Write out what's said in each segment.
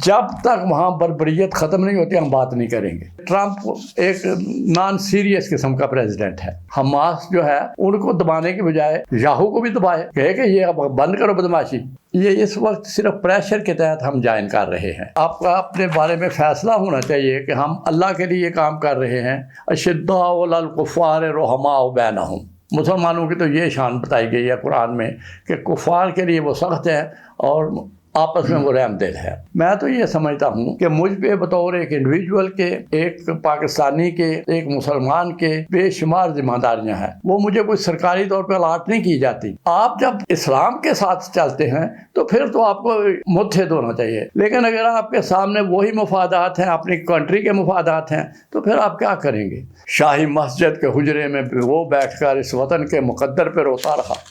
جب تک وہاں بربریت ختم نہیں ہوتی ہم بات نہیں کریں گے۔ ٹرمپ ایک نان سیریس قسم کا پریزیڈنٹ ہے۔ حماس جو ہے ان کو دبانے کی بجائے یاہو کو بھی دبائے، کہے کہ یہ اب بند کرو بدماشی۔ یہ اس وقت صرف پریشر کے تحت ہم جوائن کر رہے ہیں۔ آپ کا اپنے بارے میں فیصلہ ہونا چاہیے کہ ہم اللہ کے لیے کام کر رہے ہیں۔ اشداء علی الکفار رحماء بینہم، مسلمانوں کی تو یہ شان بتائی گئی ہے قرآن میں کہ کفار کے لیے وہ سخت ہے اور آپس میں وہ رحم دل ہے۔ میں تو یہ سمجھتا ہوں کہ مجھ پہ بطور ایک انڈیویجول کے، ایک پاکستانی کے، ایک مسلمان کے بے شمار ذمہ داریاں ہیں، وہ مجھے کوئی سرکاری طور پہ الاٹ نہیں کی جاتی۔ آپ جب اسلام کے ساتھ چلتے ہیں تو پھر تو آپ کو متحد ہونا چاہیے، لیکن اگر آپ کے سامنے وہی مفادات ہیں، اپنی کنٹری کے مفادات ہیں، تو پھر آپ کیا کریں گے؟ شاہی مسجد کے حجرے میں وہ بیٹھ کر اس وطن کے مقدر پہ روتا رہا۔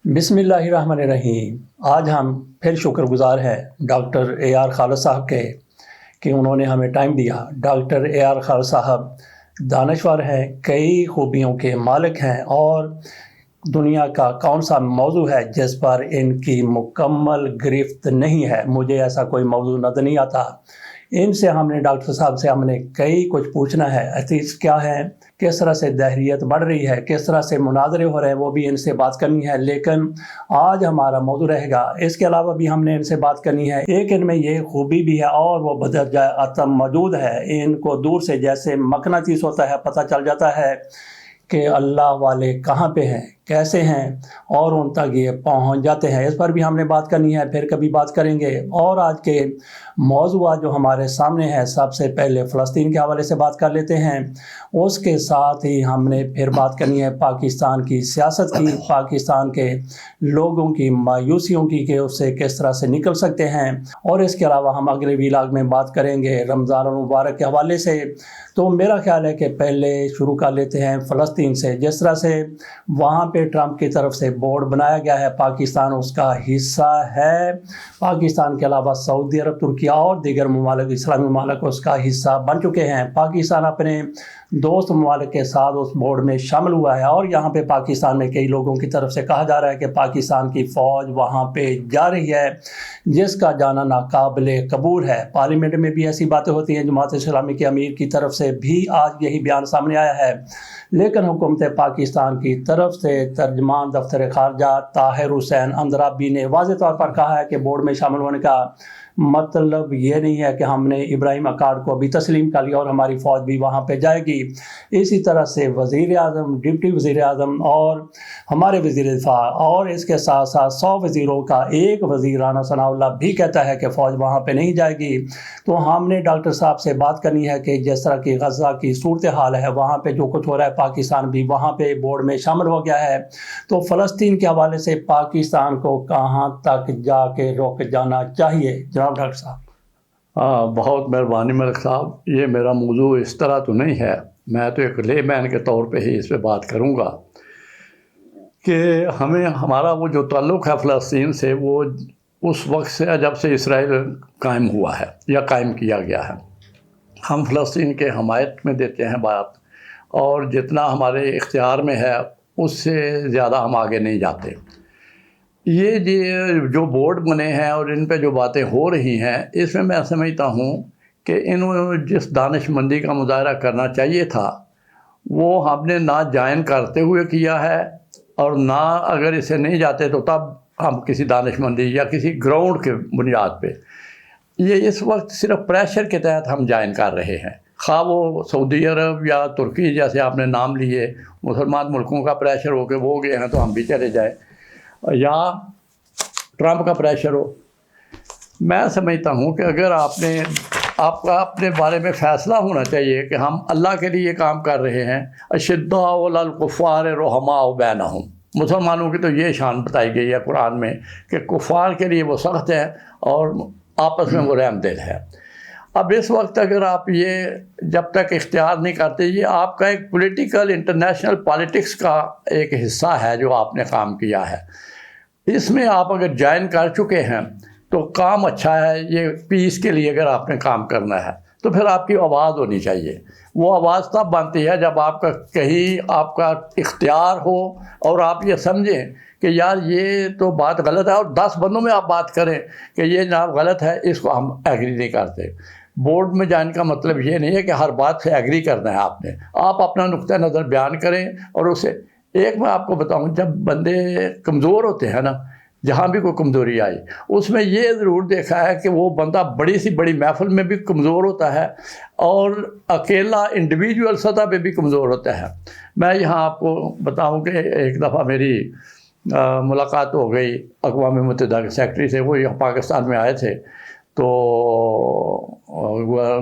بسم اللہ الرحمن الرحیم۔ آج ہم پھر شکر گزار ہیں ڈاکٹر اے آر خالد صاحب کے کہ انہوں نے ہمیں ٹائم دیا۔ ڈاکٹر اے آر خالد صاحب دانشور ہیں، کئی خوبیوں کے مالک ہیں، اور دنیا کا کون سا موضوع ہے جس پر ان کی مکمل گرفت نہیں ہے؟ مجھے ایسا کوئی موضوع نظر نہیں آتا۔ ان سے ہم نے ڈاکٹر صاحب سے ہم نے کئی کچھ پوچھنا ہے، ایتھکس کیا ہے، کس طرح سے دہریت بڑھ رہی ہے، کس طرح سے مناظرے ہو رہے ہیں، وہ بھی ان سے بات کرنی ہے۔ لیکن آج ہمارا موضوع رہے گا، اس کے علاوہ بھی ہم نے ان سے بات کرنی ہے۔ ایک ان میں یہ خوبی بھی ہے اور وہ بدرجہ عتم موجود ہے، ان کو دور سے جیسے مقناطیس ہوتا ہے پتہ چل جاتا ہے کہ اللہ والے کہاں پہ ہیں، کیسے ہیں، اور ان تک یہ پہنچ جاتے ہیں۔ اس پر بھی ہم نے بات کرنی ہے، پھر کبھی بات کریں گے۔ اور آج کے موضوعات جو ہمارے سامنے ہیں، سب سے پہلے فلسطین کے حوالے سے بات کر لیتے ہیں، اس کے ساتھ ہی ہم نے پھر بات کرنی ہے پاکستان کی سیاست کی، پاکستان کے لوگوں کی مایوسیوں کی کہ اس سے کس طرح سے نکل سکتے ہیں، اور اس کے علاوہ ہم اگلے ویلاگ میں بات کریں گے رمضان المبارک کے حوالے سے۔ تو میرا خیال ہے کہ پہلے شروع کر لیتے ہیں فلسطین سے۔ جس طرح سے وہاں پہ ٹرمپ کی طرف سے بورڈ بنایا گیا ہے، پاکستان اس کا حصہ ہے، پاکستان کے علاوہ سعودی عرب، ترکیہ اور دیگر ممالک، اسلامی ممالک اس کا حصہ بن چکے ہیں۔ پاکستان اپنے دوست ممالک کے ساتھ اس بورڈ میں شامل ہوا ہے، اور یہاں پہ پاکستان میں کئی لوگوں کی طرف سے کہا جا رہا ہے کہ پاکستان کی فوج وہاں پہ جا رہی ہے، جس کا جانا ناقابل قبول ہے۔ پارلیمنٹ میں بھی ایسی باتیں ہوتی ہیں، جماعت اسلامی کے امیر کی طرف سے بھی آج یہی بیان سامنے آیا ہے، لیکن حکومت پاکستان کی طرف سے ترجمان دفتر خارجہ طاہر حسین اندرابی نے واضح طور پر کہا ہے کہ بورڈ میں شامل ہونے کا مطلب یہ نہیں ہے کہ ہم نے ابراہیم اکارڈ کو بھی تسلیم کر لیا اور ہماری فوج بھی وہاں پہ جائے گی۔ اسی طرح سے وزیر اعظم، ڈپٹی وزیر اعظم اور ہمارے وزیر دفاع اور اس کے ساتھ ساتھ 100 وزیروں کا ایک وزیر رانا ثناء اللہ بھی کہتا ہے کہ فوج وہاں پہ نہیں جائے گی۔ تو ہم نے ڈاکٹر صاحب سے بات کرنی ہے کہ جس طرح کی غزہ کی صورتحال ہے، وہاں پہ جو کچھ ہو رہا ہے، پاکستان بھی وہاں پہ بورڈ میں شامل ہو گیا ہے، تو فلسطین کے حوالے سے پاکستان کو کہاں تک جا کے رک جانا چاہیے؟ جناب ڈاکٹر صاحب۔ بہت مہربانی ملک صاحب، یہ میرا موضوع اس طرح تو نہیں ہے، میں تو ایک لے مین کے طور پہ ہی اس پہ بات کروں گا کہ ہمارا وہ جو تعلق ہے فلسطین سے، وہ اس وقت سے جب سے اسرائیل قائم ہوا ہے یا قائم کیا گیا ہے، ہم فلسطین کے حمایت میں دیتے ہیں بات، اور جتنا ہمارے اختیار میں ہے اس سے زیادہ ہم آگے نہیں جاتے۔ یہ جو بورڈ بنے ہیں اور ان پہ جو باتیں ہو رہی ہیں، اس میں سمجھتا ہوں کہ انہوں جس دانش مندی کا مظاہرہ کرنا چاہیے تھا وہ ہم نے نہ جوائن کرتے ہوئے کیا ہے، اور نہ اگر اسے نہیں جاتے تو تب ہم کسی دانش مندی یا کسی گراؤنڈ کے بنیاد پہ، یہ اس وقت صرف پریشر کے تحت ہم جوائن کر رہے ہیں، خواہ وہ سعودی عرب یا ترکی جیسے آپ نے نام لیے، مسلمان ملکوں کا پریشر ہو کے وہ گئے ہیں تو ہم بھی چلے جائیں، یا ٹرمپ کا پریشر ہو۔ میں سمجھتا ہوں کہ اگر آپ کا اپنے بارے میں فیصلہ ہونا چاہیے کہ ہم اللہ کے لیے کام کر رہے ہیں۔ اشداء علی الکفار رحماء بینہم، مسلمانوں کی تو یہ شان بتائی گئی ہے قرآن میں کہ کفار کے لیے وہ سخت ہے اور آپس میں وہ رحم دل ہے۔ اب اس وقت اگر آپ یہ جب تک اختیار نہیں کرتے، یہ آپ کا ایک پولیٹیکل انٹرنیشنل پالیٹکس کا ایک حصہ ہے جو آپ نے کام کیا ہے، اس میں آپ اگر جوائن کر چکے ہیں تو کام اچھا ہے، یہ پیس کے لیے اگر آپ نے کام کرنا ہے تو پھر آپ کی آواز ہونی چاہیے. وہ آواز تب بنتی ہے جب آپ کا کہیں آپ کا اختیار ہو اور آپ یہ سمجھیں کہ یار یہ تو بات غلط ہے، اور 10 بندوں میں آپ بات کریں کہ یہ جناب غلط ہے، اس کو ہم ایگری نہیں کرتے. بورڈ میں جانے کا مطلب یہ نہیں ہے کہ ہر بات سے ایگری کرنا ہے آپ نے. آپ اپنا نقطہ نظر بیان کریں اور اسے ایک میں آپ کو بتاؤں، جب بندے کمزور ہوتے ہیں نا، جہاں بھی کوئی کمزوری آئی، اس میں یہ ضرور دیکھا ہے کہ وہ بندہ بڑی سی بڑی محفل میں بھی کمزور ہوتا ہے اور اکیلا انڈیویجول سطح پہ بھی کمزور ہوتا ہے. میں یہاں آپ کو بتاؤں کہ ایک دفعہ میری ملاقات ہو گئی اقوام متحدہ کے سیکرٹری سے. وہ یہاں پاکستان میں آئے تھے، تو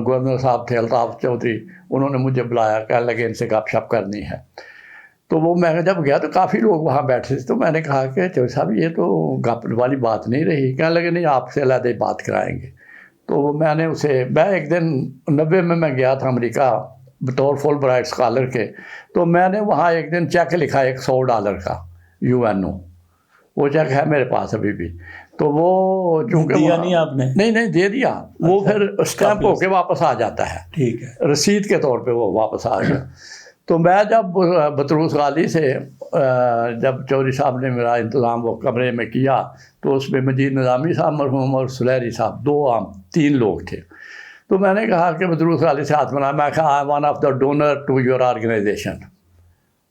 گورنر صاحب تھے الطاف چودھری، انہوں نے مجھے بلایا، کہنے لگے ان سے گپ شپ کرنی ہے. تو وہ میں جب گیا تو کافی لوگ وہاں بیٹھے تھے، تو میں نے کہا کہ چودھری صاحب یہ تو گپ والی بات نہیں رہی. کہنے لگے نہیں، آپ سے علیحدہ بات کرائیں گے. تو میں نے ایک دن 90 میں گیا تھا امریکہ بطور فل برائٹ اسکالر کے. تو میں نے وہاں ایک دن چیک لکھا $100 کا UNO. وہ چیک ہے میرے پاس ابھی بھی. تو وہ چونکہ دیا نہیں آپ نے؟ نہیں دے دیا. وہ پھر اسٹیمپ ہو کے واپس آ جاتا ہے، ٹھیک ہے، رسید کے طور پہ وہ واپس آ گیا. تو میں جب بطروس غالی سے جب چودھری صاحب نے میرا انتظام وہ کمرے میں کیا، تو اس میں مجید نظامی صاحب مرحوم اور سلیری صاحب 3 لوگ تھے. تو میں نے کہا کہ بطروس غالی سے ہاتھ ملایا. میں کہا I one of the donor to your organization.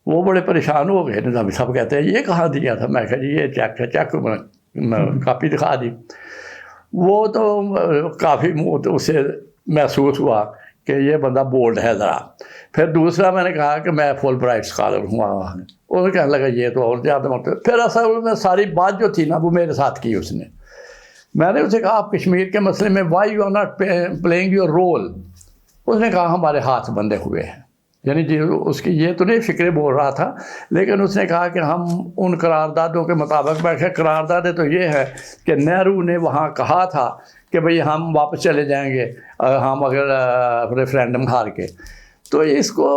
وہ بڑے پریشان ہو گئے. نظامی صاحب کہتے ہیں یہ کہاں دیا تھا؟ میں کہا جی یہ چیک ہے، چیک کاپی دکھا دی. وہ تو کافی اسے محسوس ہوا کہ یہ بندہ بولڈ ہے ذرا. پھر دوسرا میں نے کہا کہ میں فل برائٹ اسکالر ہوں. انہوں نے کہنے لگا یہ تو اور زیادہ مطلب. پھر اصل میں ساری بات جو تھی نا وہ میرے ساتھ کی اس نے. میں نے اسے کہا آپ کشمیر کے مسئلے میں why you are not playing your role. اس نے کہا ہمارے ہاتھ بندھے ہوئے ہیں. یعنی جی اس کی یہ تو نہیں فکرے بول رہا تھا، لیکن اس نے کہا کہ ہم ان قراردادوں کے مطابق بیٹھے. قراردادیں تو یہ ہے کہ نہرو نے وہاں کہا تھا کہ بھئی ہم واپس چلے جائیں گے ہم اگر ریفرینڈم ہار کے، تو اس کو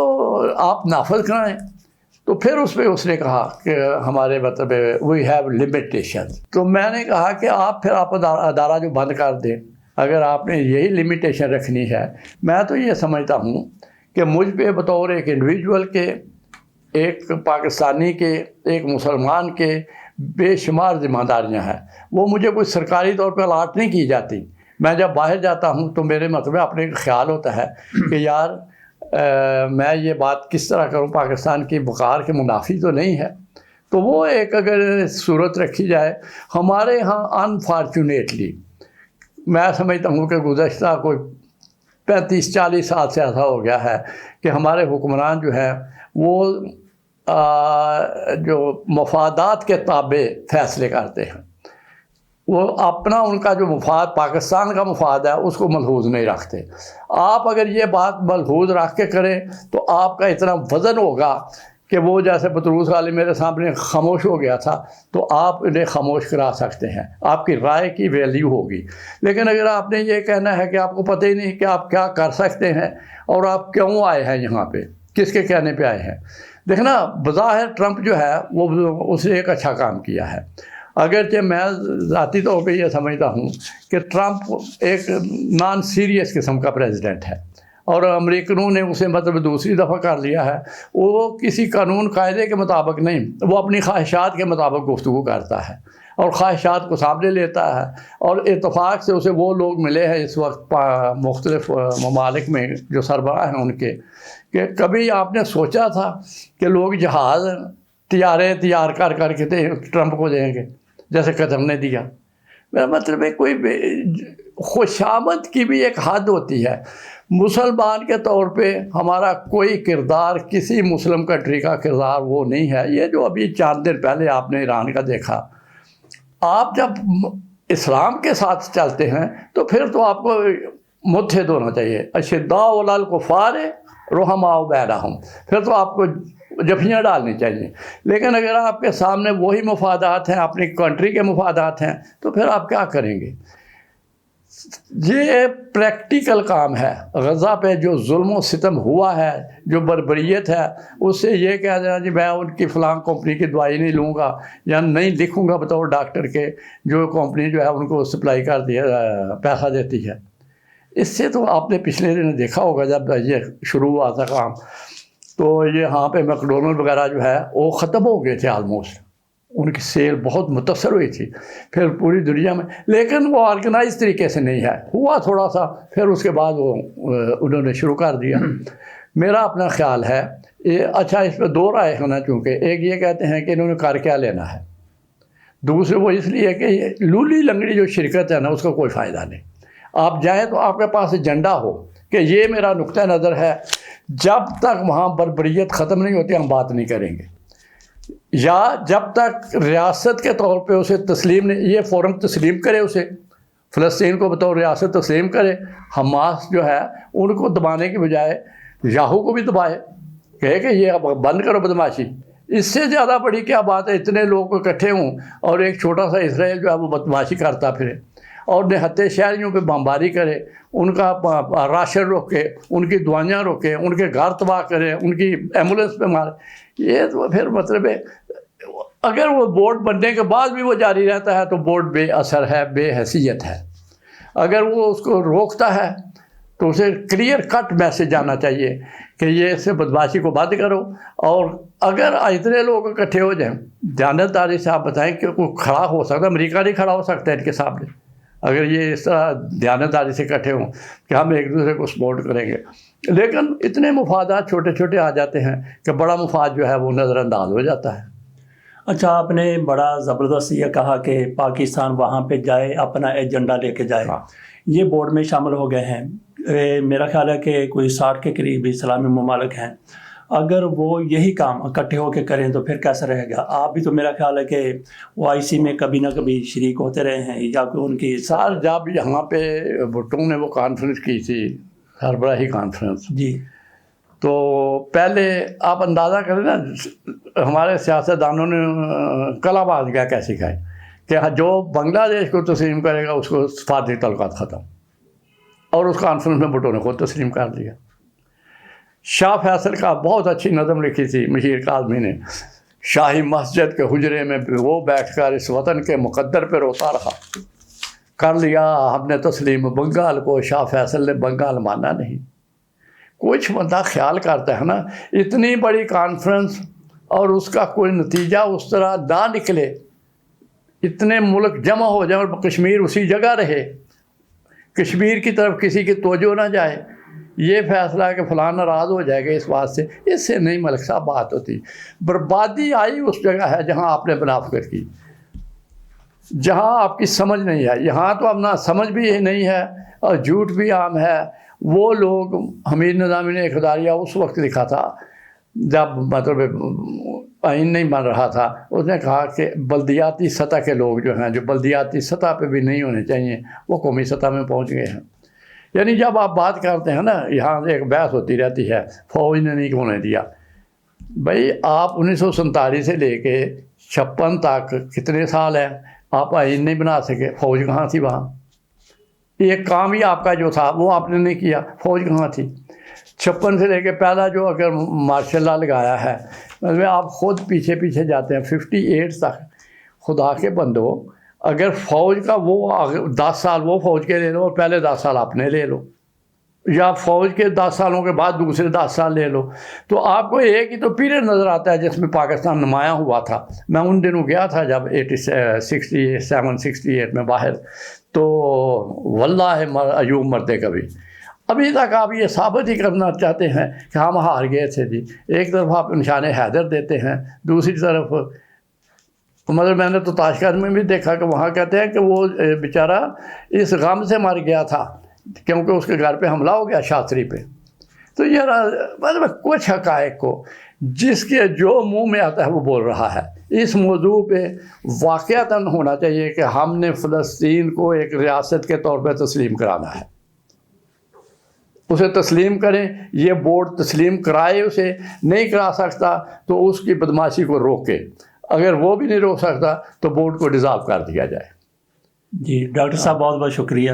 آپ نافذ کرائیں. تو پھر اس پہ اس نے کہا کہ ہمارے مطلب وی ہیو لمیٹیشن. تو میں نے کہا کہ آپ ادارہ جو بند کر دیں اگر آپ نے یہی لمیٹیشن رکھنی ہے. میں تو یہ سمجھتا ہوں کہ مجھ پہ بطور ایک انڈیویجول کے، ایک پاکستانی کے، ایک مسلمان کے بے شمار ذمہ داریاں ہیں. وہ مجھے کوئی سرکاری طور پہ الاٹ نہیں کی جاتی. میں جب باہر جاتا ہوں تو میرے مطلب اپنے خیال ہوتا ہے کہ یار میں یہ بات کس طرح کروں، پاکستان کی وقار کے منافی تو نہیں ہے. تو وہ ایک اگر صورت رکھی جائے. ہمارے ہاں انفارچونیٹلی میں سمجھتا ہوں کہ گزشتہ کوئی 35-40 سال سے ایسا ہو گیا ہے کہ ہمارے حکمران جو ہے وہ جو مفادات کے تابع فیصلے کرتے ہیں. وہ اپنا ان کا جو مفاد پاکستان کا مفاد ہے اس کو ملحوظ نہیں رکھتے. آپ اگر یہ بات ملحوظ رکھ کے کریں تو آپ کا اتنا وزن ہوگا کہ وہ جیسے بطروس غالی میرے سامنے خاموش ہو گیا تھا تو آپ انہیں خاموش کرا سکتے ہیں. آپ کی رائے کی ویلیو ہوگی. لیکن اگر آپ نے یہ کہنا ہے کہ آپ کو پتہ ہی نہیں کہ آپ کیا کر سکتے ہیں اور آپ کیوں آئے ہیں یہاں پہ، کس کے کہنے پہ آئے ہیں. دیکھنا بظاہر ٹرمپ جو ہے وہ اس نے ایک اچھا کام کیا ہے. اگرچہ میں ذاتی طور پہ یہ سمجھتا ہوں کہ ٹرمپ ایک نان سیریس قسم کا پریزیڈنٹ ہے اور امریکنوں نے اسے مطلب دوسری دفعہ کر لیا ہے. وہ کسی قانون قاعدے کے مطابق نہیں، وہ اپنی خواہشات کے مطابق گفتگو کرتا ہے اور خواہشات کو سامنے لیتا ہے. اور اتفاق سے اسے وہ لوگ ملے ہیں اس وقت مختلف ممالک میں جو سربراہ ہیں ان کے، کہ کبھی آپ نے سوچا تھا کہ لوگ جہاز طیارے تیار کر کے ٹرمپ کو دیں گے جیسے قطر نے دیا. میرا مطلب ہے کوئی خوشامد کی بھی ایک حد ہوتی ہے. مسلمان کے طور پہ ہمارا کوئی کردار کسی مسلم کنٹری کا کردار وہ نہیں ہے. یہ جو ابھی 4 دن پہلے آپ نے ایران کا دیکھا، آپ جب اسلام کے ساتھ چلتے ہیں تو پھر تو آپ کو متحد ہونا چاہیے. اشداء علی الکفار رحماء بینہم، پھر تو آپ کو جفیاں ڈالنی چاہیے. لیکن اگر آپ کے سامنے وہی مفادات ہیں، اپنی کنٹری کے مفادات ہیں، تو پھر آپ کیا کریں گے؟ یہ پریکٹیکل کام ہے. غزہ پہ جو ظلم و ستم ہوا ہے، جو بربریت ہے، اس سے یہ کہہ دینا جی میں ان کی فلاں کمپنی کی دوائی نہیں لوں گا یا نہیں لکھوں گا بطور ڈاکٹر کے جو کمپنی جو ہے ان کو سپلائی کر دیا پیسہ دیتی ہے. اس سے تو آپ نے پچھلے دن دیکھا ہوگا جب یہ شروع ہوا تھا کام تو یہاں پہ میکڈونلڈ وغیرہ جو ہے وہ ختم ہو گئے تھے آلموسٹ، ان کی سیل بہت متاثر ہوئی تھی پھر پوری دنیا میں، لیکن وہ آرگنائز طریقے سے نہیں ہے، ہوا تھوڑا سا پھر اس کے بعد وہ انہوں نے شروع کر دیا۔ میرا اپنا خیال ہے اچھا اس پہ دو رائے ہونا، چونکہ ایک یہ کہتے ہیں کہ انہوں نے کر کیا لینا ہے، دوسرے وہ اس لیے کہ یہ لولی لنگڑی جو شرکت ہے نا اس کا کوئی فائدہ نہیں۔ آپ جائیں تو آپ کے پاس ایجنڈا ہو کہ یہ میرا نقطہ نظر ہے، جب تک وہاں بربریت ختم نہیں ہوتی ہم بات نہیں کریں گے، یا جب تک ریاست کے طور پہ اسے تسلیم نہیں، یہ فوراً تسلیم کرے، اسے فلسطین کو بطور ریاست تسلیم کرے، حماس جو ہے ان کو دبانے کی بجائے یاہو کو بھی دبائے، کہے کہ یہ اب بند کرو بدماشی۔ اس سے زیادہ بڑی کیا بات ہے، اتنے لوگ اکٹھے ہوں اور ایک چھوٹا سا اسرائیل جو ہے وہ بدماشی کرتا پھرے اور نہتے شہریوں پہ بمباری کرے، ان کا راشن روکے، ان کی دوائیاں روکے، ان کے گھر تباہ کرے، ان کی ایمبولینس پہ مارے۔ یہ تو پھر مطلب ہے اگر وہ بورڈ بننے کے بعد بھی وہ جاری رہتا ہے تو بورڈ بے اثر ہے، بے حیثیت ہے۔ اگر وہ اس کو روکتا ہے تو اسے کلیئر کٹ میسج آنا چاہیے کہ یہ اس سے بدماشی کو بند کرو، اور اگر اتنے لوگ اکٹھے ہو جائیں، دیانتداری سے آپ بتائیں کہ کوئی کھڑا ہو سکتا، امریکہ نہیں کھڑا ہو سکتا ان کے سامنے، اگر یہ اس طرح دیانتداری سے اکٹھے ہوں کہ ہم ایک دوسرے کو سپورٹ کریں گے۔ لیکن اتنے مفادات چھوٹے چھوٹے آ جاتے ہیں کہ بڑا مفاد جو ہے وہ نظر انداز ہو جاتا ہے۔ اچھا، آپ نے بڑا زبردست یہ کہا کہ پاکستان وہاں پہ جائے، اپنا ایجنڈا لے کے جائے، یہ بورڈ میں شامل ہو گئے ہیں۔ میرا خیال ہے کہ کوئی 60 کے قریب اسلامی ممالک ہیں، اگر وہ یہی کام اکٹھے ہو کے کریں تو پھر کیسا رہے گا؟ آپ بھی تو میرا خیال ہے کہ OIC میں کبھی نہ کبھی شریک ہوتے رہے ہیں، یا کوئی ان کی سال جب یہاں پہ بھٹو نے وہ کانفرنس کی تھی، سربراہی کانفرنس، جی، تو پہلے آپ اندازہ کریں نا ہمارے سیاستدانوں نے کلا بازیاں کیسی کھائی کہ جو بنگلہ دیش کو تسلیم کرے گا اس کو سفارتی تعلقات ختم، اور اس کانفرنس میں بھٹو نے خود تسلیم کر دیا۔ شاہ فیصل کا بہت اچھی نظم لکھی تھی مشیر کاظمی نے، شاہی مسجد کے حجرے میں وہ بیٹھ کر اس وطن کے مقدر پہ روتا رہا، کر لیا ہم نے تسلیم بنگال کو، شاہ فیصل نے بنگال مانا نہیں۔ کچھ بندہ خیال کرتا ہے نا اتنی بڑی کانفرنس اور اس کا کوئی نتیجہ اس طرح نہ نکلے، اتنے ملک جمع ہو جائیں اور کشمیر اسی جگہ رہے، کشمیر کی طرف کسی کی توجہ نہ جائے، یہ فیصلہ کہ فلاں ناراض ہو جائے گا اس بات سے، اس سے نہیں ملک صاحب بات ہوتی۔ بربادی آئی اس جگہ ہے جہاں آپ نے منافقت کی، جہاں آپ کی سمجھ نہیں ہے۔ یہاں تو اب نہ سمجھ بھی نہیں ہے اور جھوٹ بھی عام ہے۔ وہ لوگ حمید نظامی نے اقتداریہ اس وقت لکھا تھا جب مطلب آئین نہیں بن رہا تھا، اس نے کہا کہ بلدیاتی سطح کے لوگ جو ہیں، جو بلدیاتی سطح پہ بھی نہیں ہونے چاہیے، وہ قومی سطح میں پہنچ گئے ہیں۔ یعنی جب آپ بات کرتے ہیں نا، یہاں ایک بحث ہوتی رہتی ہے فوج نے نہیں ہونے دیا۔ بھائی آپ 1947 سے لے کے 56 تک کتنے سال ہیں، آپ آئین نہیں بنا سکے، فوج کہاں تھی وہاں؟ ایک کام ہی آپ کا جو تھا وہ آپ نے نہیں کیا، فوج کہاں تھی؟ 56 سے لے کے پہلا جو اگر مارشل لا لگایا ہے، مطلب آپ خود پیچھے پیچھے جاتے ہیں 58 تک، خدا کے بندو اگر فوج کا وہ 10 سال وہ فوج کے لے لو اور پہلے 10 سال اپنے لے لو، یا فوج کے 10 سالوں کے بعد دوسرے 10 سال لے لو، تو آپ کو ایک ہی تو پیریڈ نظر آتا ہے جس میں پاکستان نمایاں ہوا تھا۔ میں ان دنوں گیا تھا جب 67-68 میں باہر، تو واللہ ایوب مرتے کبھی۔ ابھی تک آپ یہ ثابت ہی کرنا چاہتے ہیں کہ ہم ہار گئے تھے جی۔ ایک طرف آپ نشان حیدر دیتے ہیں، دوسری طرف مگر میں نے تو تاشقند میں بھی دیکھا کہ وہاں کہتے ہیں کہ وہ بیچارہ اس غم سے مر گیا تھا کیونکہ اس کے گھر پہ حملہ ہو گیا شاستری پہ۔ تو یہ مطلب کچھ حقائق کو جس کے جو منہ میں آتا ہے وہ بول رہا ہے۔ اس موضوع پہ واقعتاً ہونا چاہیے کہ ہم نے فلسطین کو ایک ریاست کے طور پہ تسلیم کرانا ہے، اسے تسلیم کریں، یہ بورڈ تسلیم کرائے، اسے نہیں کرا سکتا تو اس کی بدماشی کو روکے، اگر وہ بھی نہیں روک سکتا تو بورڈ کو ڈیزالو کر دیا جائے۔ جی ڈاکٹر صاحب، بہت بہت شکریہ۔